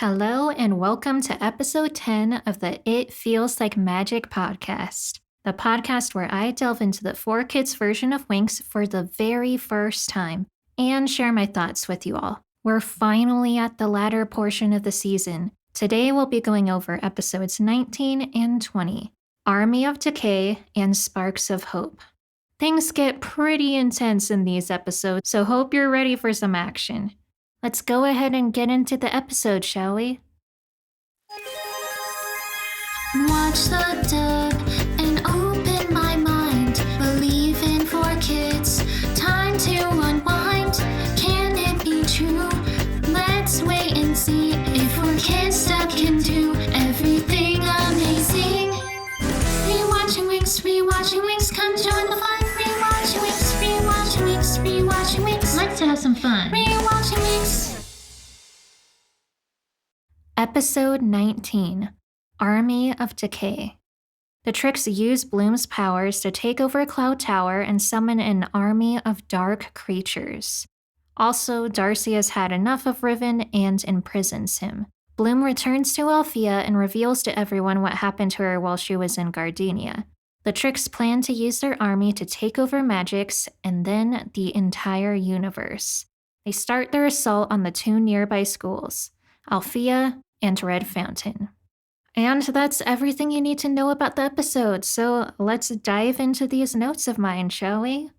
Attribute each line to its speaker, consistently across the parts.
Speaker 1: Hello, and welcome to episode 10 of the It Feels Like Magic podcast, the podcast where I delve into the 4Kids version of Winx for the very first time and share my thoughts with you all. We're finally at the latter portion of the season. Today we'll be going over episodes 19 and 20, Army of Decay and Sparks of Hope. Things get pretty intense in these episodes, so hope you're ready for some action. Let's go ahead and get into the episode, shall we?
Speaker 2: Watch the dub and open my mind. Believe in 4Kids. Time to unwind. Can it be true? Let's wait and see if 4Kids dub can do everything amazing. Rewatching Winx, come join the fun. Rewatching Winx.
Speaker 1: Let's have some fun.
Speaker 2: Rewatching Winx.
Speaker 1: Episode 19, Army of Decay. The Trix use Bloom's powers to take over Cloud Tower and summon an army of dark creatures. Also, Darcy has had enough of Riven and imprisons him. Bloom returns to Althea and reveals to everyone what happened to her while she was in Gardenia. The Trix plan to use their army to take over Magix and then the entire universe. They start their assault on the two nearby schools, Althea and Red Fountain. And that's everything you need to know about the episode, so let's dive into these notes of mine, shall we?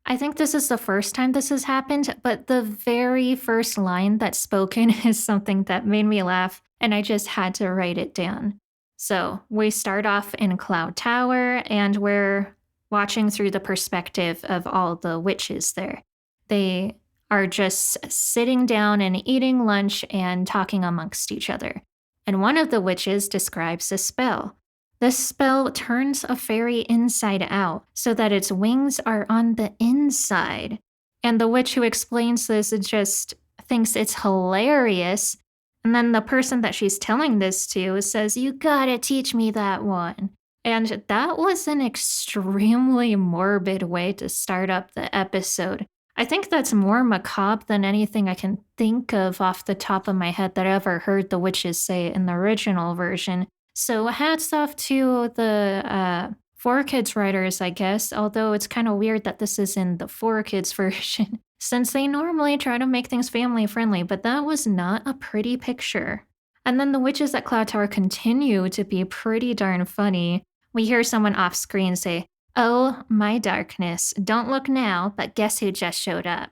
Speaker 1: I think this is the first time this has happened, but the very first line that's spoken is something that made me laugh, and I just had to write it down. So we start off in Cloud Tower, and we're watching through the perspective of all the witches there. They are just sitting down and eating lunch and talking amongst each other. And one of the witches describes a spell. This spell turns a fairy inside out so that its wings are on the inside. And the witch who explains this just thinks it's hilarious. And then the person that she's telling this to says, "You gotta teach me that one." And that was an extremely morbid way to start up the episode. I think that's more macabre than anything I can think of off the top of my head that I ever heard the witches say in the original version. So hats off to the 4Kids writers, I guess, although it's kind of weird that this is in the 4Kids version, since they normally try to make things family friendly, but that was not a pretty picture. And then the witches at Cloud Tower continue to be pretty darn funny. We hear someone off screen say, "Oh, my darkness, don't look now, but guess who just showed up?"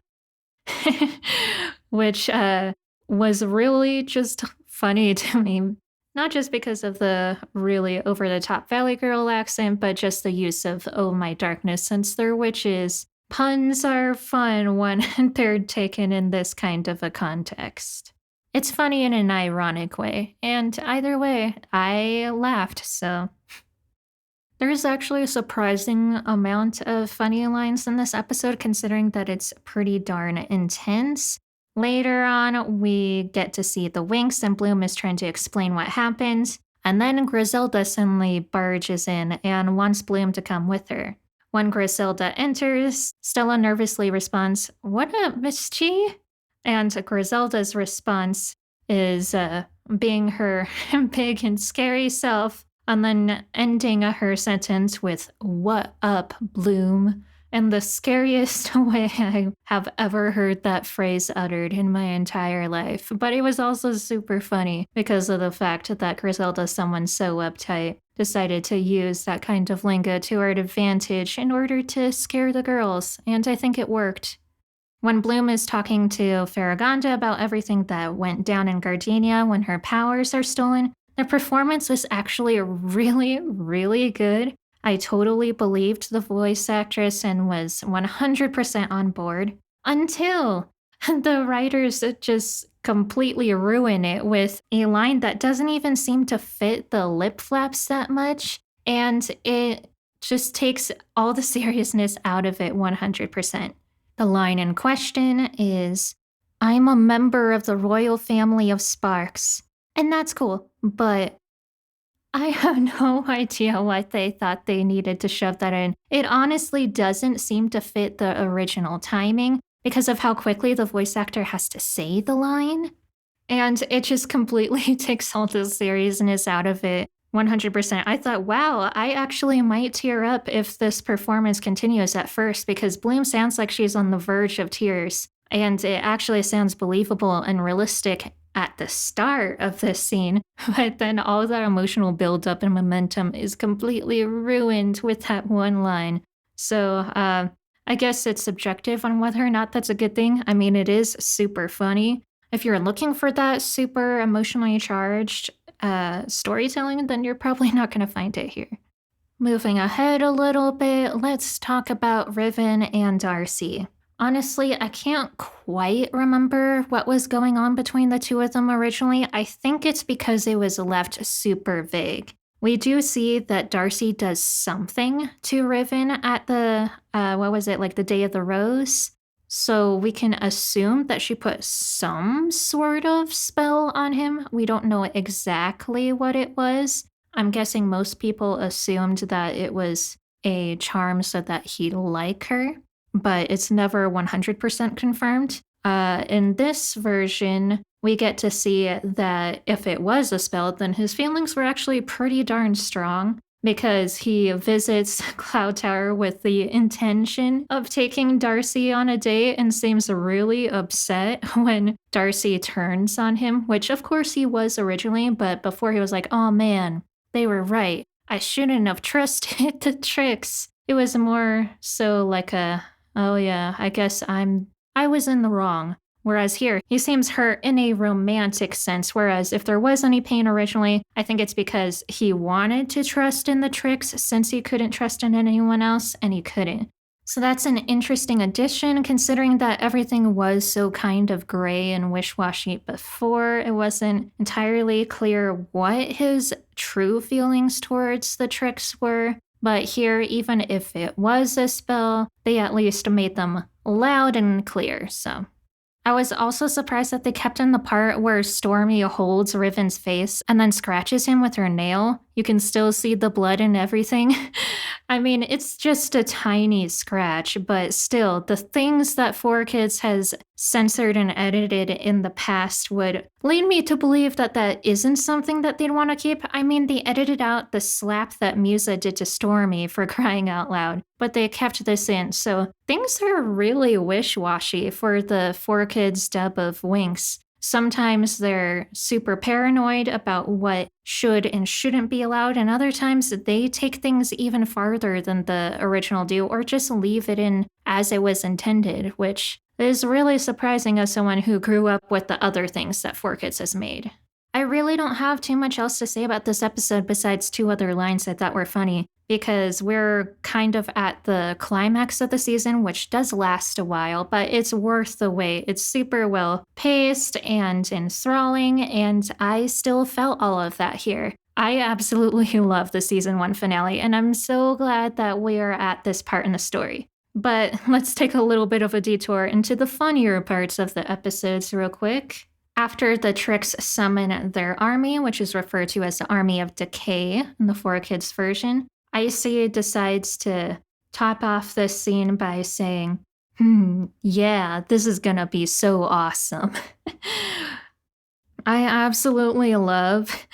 Speaker 1: Which was really just funny to me. Not just because of the really over-the-top Valley Girl accent, but just the use of "oh, my darkness," since they're witches. Puns are fun when they're taken in this kind of a context. It's funny in an ironic way, and either way, I laughed, so... There's actually a surprising amount of funny lines in this episode, considering that it's pretty darn intense. Later on, we get to see the Winx, and Bloom is trying to explain what happened, and then Griselda suddenly barges in and wants Bloom to come with her. When Griselda enters, Stella nervously responds, "What up, Miss Chi?" And Griselda's response is being her big and scary self, and then ending her sentence with "What up, Bloom?" in the scariest way I have ever heard that phrase uttered in my entire life. But it was also super funny because of the fact that Griselda, someone so uptight, decided to use that kind of lingo to her advantage in order to scare the girls, and I think it worked. When Bloom is talking to Farragonda about everything that went down in Gardenia when her powers are stolen, the performance was actually really, really good. I totally believed the voice actress and was 100% on board until the writers just completely ruin it with a line that doesn't even seem to fit the lip flaps that much, and it just takes all the seriousness out of it 100%. The line in question is, "I'm a member of the royal family of Sparks." And that's cool, but I have no idea why they thought they needed to shove that in. It honestly doesn't seem to fit the original timing because of how quickly the voice actor has to say the line. And it just completely takes all the seriousness out of it. 100%. I thought, wow, I actually might tear up if this performance continues at first because Bloom sounds like she's on the verge of tears. And it actually sounds believable and realistic at the start of this scene. But then all that emotional buildup and momentum is completely ruined with that one line. So I guess it's subjective on whether or not that's a good thing. I mean, it is super funny. If you're looking for that super emotionally charged storytelling, then you're probably not going to find it here. Moving ahead a little bit, let's talk about Riven and Darcy. Honestly, I can't quite remember what was going on between the two of them originally. I think it's because it was left super vague. We do see that Darcy does something to Riven at the, what was it, like the Day of the Rose? So we can assume that she put some sort of spell on him. We don't know exactly what it was. I'm guessing most people assumed that it was a charm so that he'd like her, but it's never 100% confirmed. In this version, we get to see that if it was a spell, then his feelings were actually pretty darn strong because he visits Cloud Tower with the intention of taking Darcy on a date and seems really upset when Darcy turns on him, which of course he was originally, but before he was like, oh man, they were right. I shouldn't have trusted the Trix. It was more so like a, oh yeah, I guess I was in the wrong. Whereas here, he seems hurt in a romantic sense. Whereas if there was any pain originally, I think it's because he wanted to trust in the Trix since he couldn't trust in anyone else, and he couldn't. So that's an interesting addition, considering that everything was so kind of gray and wish-washy before. It wasn't entirely clear what his true feelings towards the Trix were. But here, even if it was a spell, they at least made them loud and clear, so. I was also surprised that they kept in the part where Stormy holds Riven's face and then scratches him with her nail. You can still see the blood and everything. I mean, it's just a tiny scratch, but still, the things that 4Kids has censored and edited in the past would lead me to believe that that isn't something that they'd want to keep. I mean, they edited out the slap that Musa did to Stormy for crying out loud, but they kept this in, so things are really wish-washy for the 4Kids dub of Winx. Sometimes they're super paranoid about what should and shouldn't be allowed, and other times they take things even farther than the original do, or just leave it in as it was intended, which is really surprising as someone who grew up with the other things that 4Kids has made. I really don't have too much else to say about this episode besides two other lines I thought were funny, because we're kind of at the climax of the season, which does last a while, but it's worth the wait. It's super well paced and enthralling, and I still felt all of that here. I absolutely love the season 1 finale, and I'm so glad that we're at this part in the story. But let's take a little bit of a detour into the funnier parts of the episodes real quick. After the Trix summon their army, which is referred to as the Army of Decay in the 4Kids version, Icy decides to top off this scene by saying, yeah, this is gonna be so awesome. I absolutely love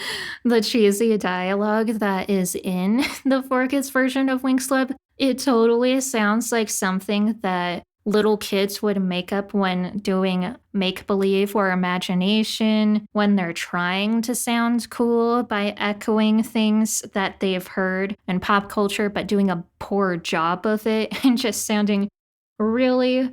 Speaker 1: the cheesy dialogue that is in the 4Kids version of Winx Club. It totally sounds like something that little kids would make up when doing make-believe or imagination, when they're trying to sound cool by echoing things that they've heard in pop culture, but doing a poor job of it and just sounding really,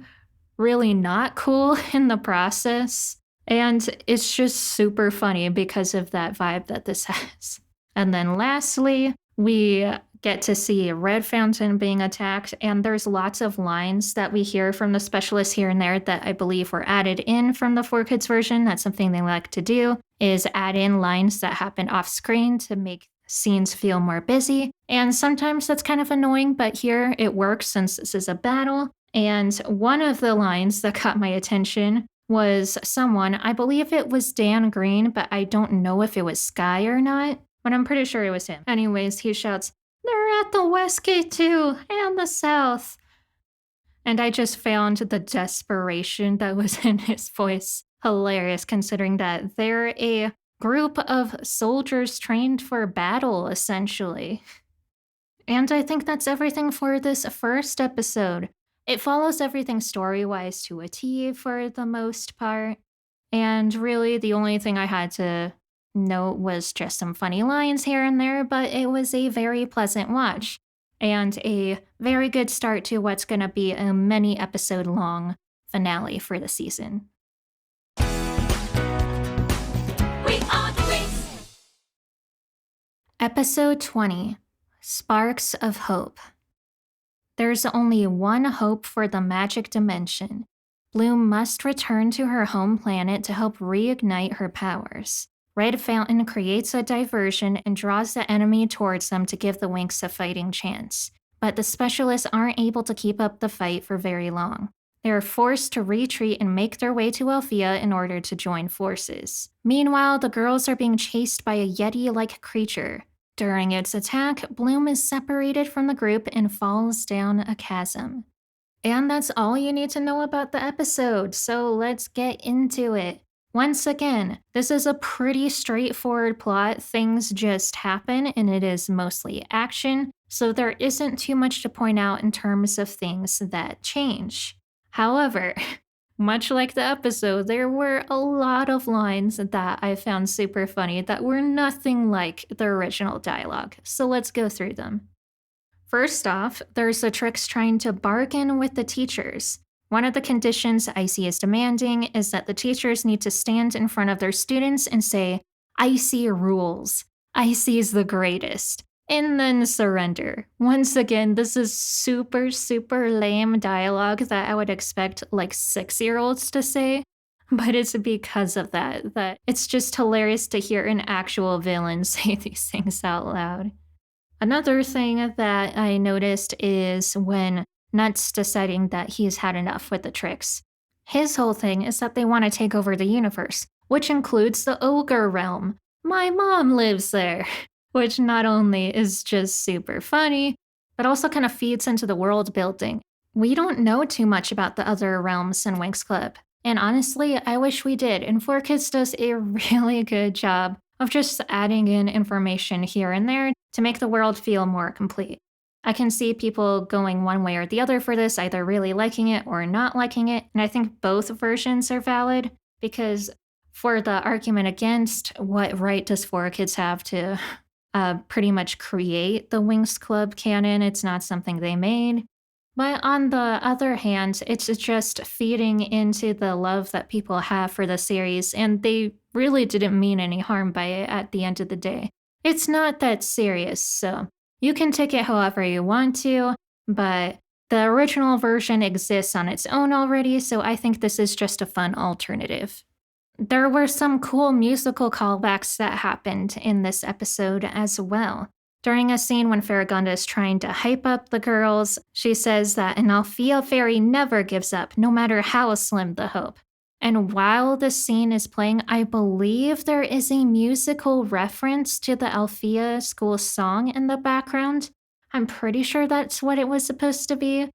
Speaker 1: really not cool in the process. And it's just super funny because of that vibe that this has. And then lastly, we get to see Red Fountain being attacked, and there's lots of lines that we hear from the specialists here and there that I believe were added in from the 4Kids version. That's something they like to do, is add in lines that happen off screen to make scenes feel more busy. And sometimes that's kind of annoying, but here it works since this is a battle. And one of the lines that caught my attention was someone, I believe it was Dan Green, but I don't know if it was Sky or not, but I'm pretty sure it was him. Anyways, he shouts, "They're at the West Gate too, and the South." And I just found the desperation that was in his voice hilarious considering that they're a group of soldiers trained for battle, essentially. And I think that's everything for this first episode. It follows everything story wise to a T for the most part. And really, the only thing I had to note was just some funny lines here and there, but it was a very pleasant watch and a very good start to what's going to be a many episode long finale for the season.
Speaker 2: We are the Winx.
Speaker 1: Episode 20, Sparks of Hope. There's only one hope for the magic dimension. Bloom must return to her home planet to help reignite her powers. Red Fountain creates a diversion and draws the enemy towards them to give the Winx a fighting chance. But the specialists aren't able to keep up the fight for very long. They are forced to retreat and make their way to Althea in order to join forces. Meanwhile, the girls are being chased by a Yeti-like creature. During its attack, Bloom is separated from the group and falls down a chasm. And that's all you need to know about the episode, so let's get into it. Once again, this is a pretty straightforward plot. Things just happen, and it is mostly action, so there isn't too much to point out in terms of things that change. However, much like the episode, there were a lot of lines that I found super funny that were nothing like the original dialogue, so let's go through them. First off, there's the Trix trying to bargain with the teachers. One of the conditions Icy is demanding is that the teachers need to stand in front of their students and say, "Icy rules. Icy's the greatest," and then surrender. Once again, this is super, super lame dialogue that I would expect like 6-year-olds to say, but it's because of that it's just hilarious to hear an actual villain say these things out loud. Another thing that I noticed is when Nuts deciding that he's had enough with the Trix. His whole thing is that they want to take over the universe, which includes the ogre realm. My mom lives there, which not only is just super funny, but also kind of feeds into the world building. We don't know too much about the other realms in Winx Club, and honestly, I wish we did, and 4Kids does a really good job of just adding in information here and there to make the world feel more complete. I can see people going one way or the other for this, either really liking it or not liking it, and I think both versions are valid, because for the argument against, what right does 4Kids have to pretty much create the Winx Club canon? It's not something they made. But on the other hand, it's just feeding into the love that people have for the series, and they really didn't mean any harm by it at the end of the day. It's not that serious, so you can take it however you want to, but the original version exists on its own already, so I think this is just a fun alternative. There were some cool musical callbacks that happened in this episode as well. During a scene when Farragonda is trying to hype up the girls, she says that an Althea fairy never gives up, no matter how slim the hope. And while the scene is playing, I believe there is a musical reference to the Althea school song in the background. I'm pretty sure that's what it was supposed to be,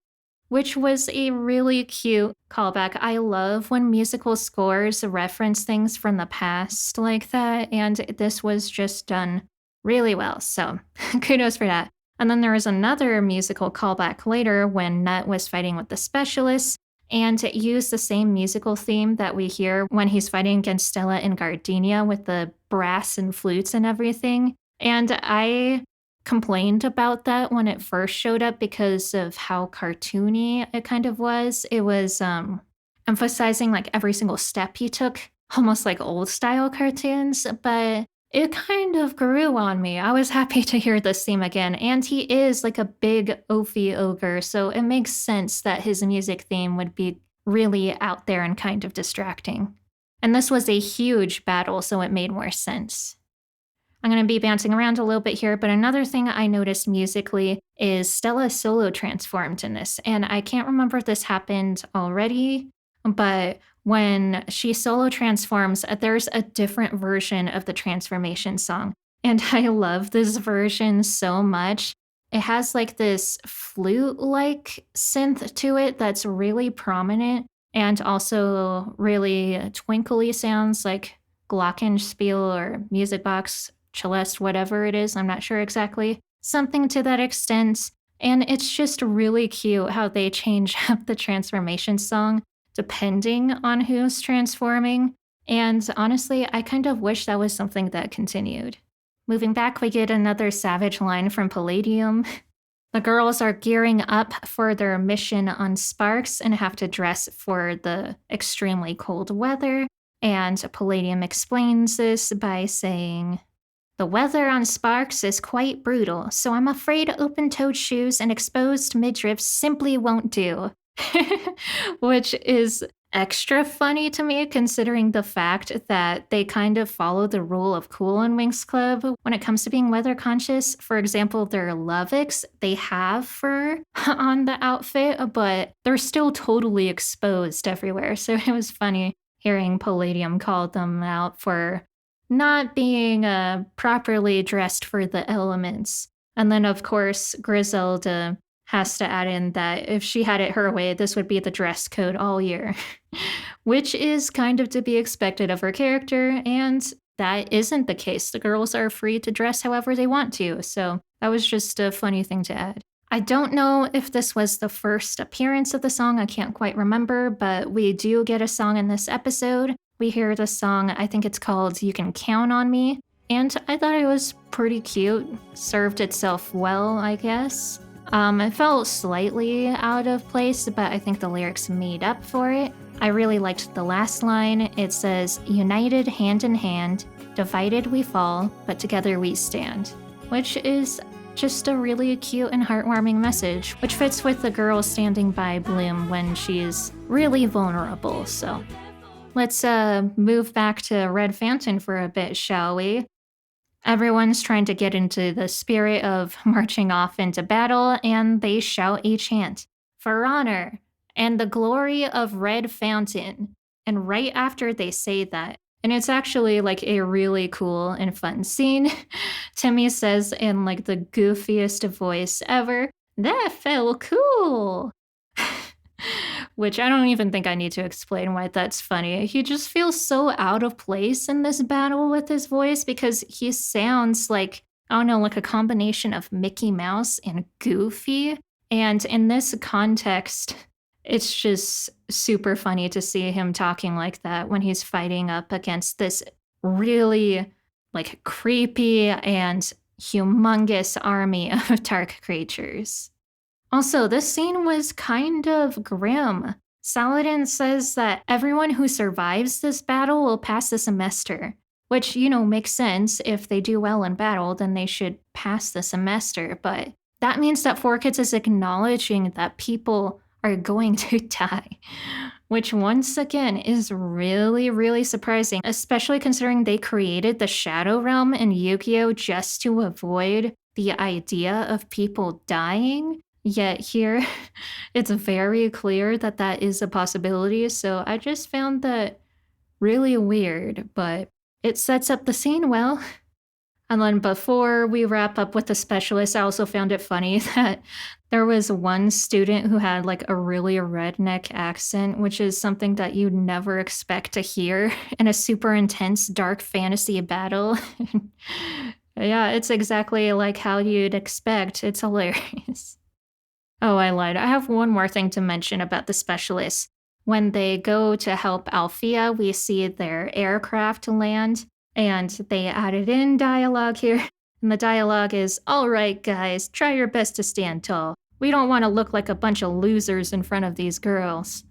Speaker 1: which was a really cute callback. I love when musical scores reference things from the past like that, and this was just done really well, so kudos for that. And then there was another musical callback later when Nut was fighting with the specialists, and it used the same musical theme that we hear when he's fighting against Stella and Gardenia with the brass and flutes and everything. And I complained about that when it first showed up because of how cartoony it kind of was. It was emphasizing like every single step he took, almost like old style cartoons, but it kind of grew on me. I was happy to hear this theme again, and he is like a big oafy ogre, so it makes sense that his music theme would be really out there and kind of distracting. And this was a huge battle, so it made more sense. I'm going to be bouncing around a little bit here, but another thing I noticed musically is Stella solo transformed in this, and I can't remember if this happened already, but when she solo transforms, there's a different version of the transformation song. And I love this version so much. It has like this flute-like synth to it that's really prominent. and also really twinkly sounds like glockenspiel or music box, celeste, whatever it is. I'm not sure exactly. Something to that extent. And it's just really cute how they change up the transformation song depending on who's transforming. And honestly, I kind of wish that was something that continued. Moving back, we get another savage line from Palladium. The girls are gearing up for their mission on Sparks and have to dress for the extremely cold weather. And Palladium explains this by saying, "The weather on Sparks is quite brutal, so I'm afraid open toed shoes and exposed midriffs simply won't do." Which is extra funny to me considering the fact that they kind of follow the rule of cool in Winx Club when it comes to being weather conscious. For example, their Lovix, they have fur on the outfit, but they're still totally exposed everywhere. So it was funny hearing Palladium call them out for not being properly dressed for the elements. And then, of course, Griselda has to add in that if she had it her way, this would be the dress code all year, which is kind of to be expected of her character, and that isn't the case. The girls are free to dress however they want to, so that was just a funny thing to add. I don't know if this was the first appearance of the song, I can't quite remember, but we do get a song in this episode. We hear the song, I think it's called You Can Count on Me, and I thought it was pretty cute, served itself well, I guess. It felt slightly out of place, but I think the lyrics made up for it. I really liked the last line. It says, "United hand in hand, divided we fall, but together we stand," which is just a really cute and heartwarming message, which fits with the girl standing by Bloom when she's really vulnerable. So let's move back to Red Fountain for a bit, shall we? Everyone's trying to get into the spirit of marching off into battle, and they shout a chant, "For honor and the glory of Red Fountain." And right after they say that, and it's actually like a really cool and fun scene, Timmy says in like the goofiest voice ever, "That felt cool." Which I don't even think I need to explain why that's funny. He just feels so out of place in this battle with his voice because he sounds like, I don't know, like a combination of Mickey Mouse and Goofy. And in this context, it's just super funny to see him talking like that when he's fighting up against this really like creepy and humongous army of dark creatures. Also, this scene was kind of grim. Saladin says that everyone who survives this battle will pass the semester, which, makes sense. If they do well in battle, then they should pass the semester. But that means that 4Kids is acknowledging that people are going to die, which once again is really, really surprising, especially considering they created the Shadow Realm in Yu-Gi-Oh! Just to avoid the idea of people dying. Yet here, it's very clear that that is a possibility, so I just found that really weird, but it sets up the scene well. And then before we wrap up with the specialist, I also found it funny that there was one student who had like a really redneck accent, which is something that you'd never expect to hear in a super intense dark fantasy battle. Yeah, it's exactly like how you'd expect. It's hilarious. Oh, I lied. I have one more thing to mention about the specialists. When they go to help Althea, we see their aircraft land, and they added in dialogue here. And the dialogue is, "All right, guys, try your best to stand tall. We don't want to look like a bunch of losers in front of these girls."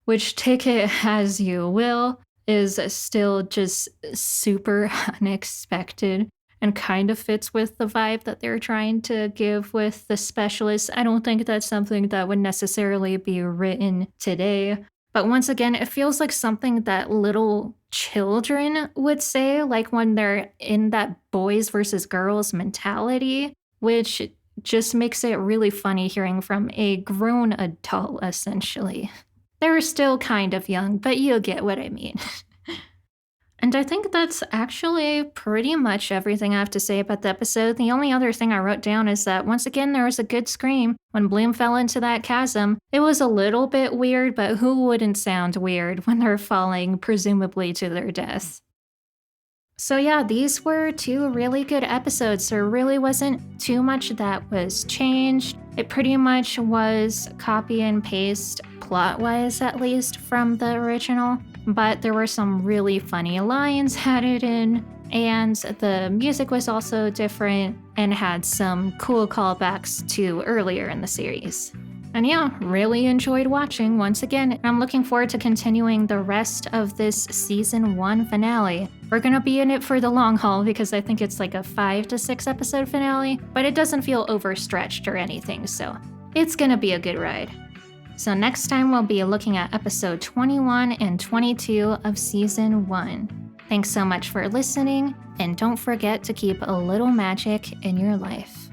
Speaker 1: Which, take it as you will, is still just super unexpected and kind of fits with the vibe that they're trying to give with the specialists. I don't think that's something that would necessarily be written today. But once again, it feels like something that little children would say, like when they're in that boys versus girls mentality, which just makes it really funny hearing from a grown adult, essentially. They're still kind of young, but you get what I mean. And I think that's actually pretty much everything I have to say about the episode. The only other thing I wrote down is that once again, there was a good scream when Bloom fell into that chasm. It was a little bit weird, but who wouldn't sound weird when they're falling, presumably to their death? So, yeah, these were two really good episodes. There really wasn't too much that was changed. It pretty much was copy and paste, plot wise at least, from the original. But there were some really funny lines added in, and the music was also different and had some cool callbacks to earlier in the series. And yeah, really enjoyed watching once again, and I'm looking forward to continuing the rest of this season 1 finale. We're gonna be in it for the long haul because I think it's like a 5 to 6 episode finale, but it doesn't feel overstretched or anything, so it's gonna be a good ride. So next time we'll be looking at episode 21 and 22 of season 1. Thanks so much for listening, and don't forget to keep a little magic in your life.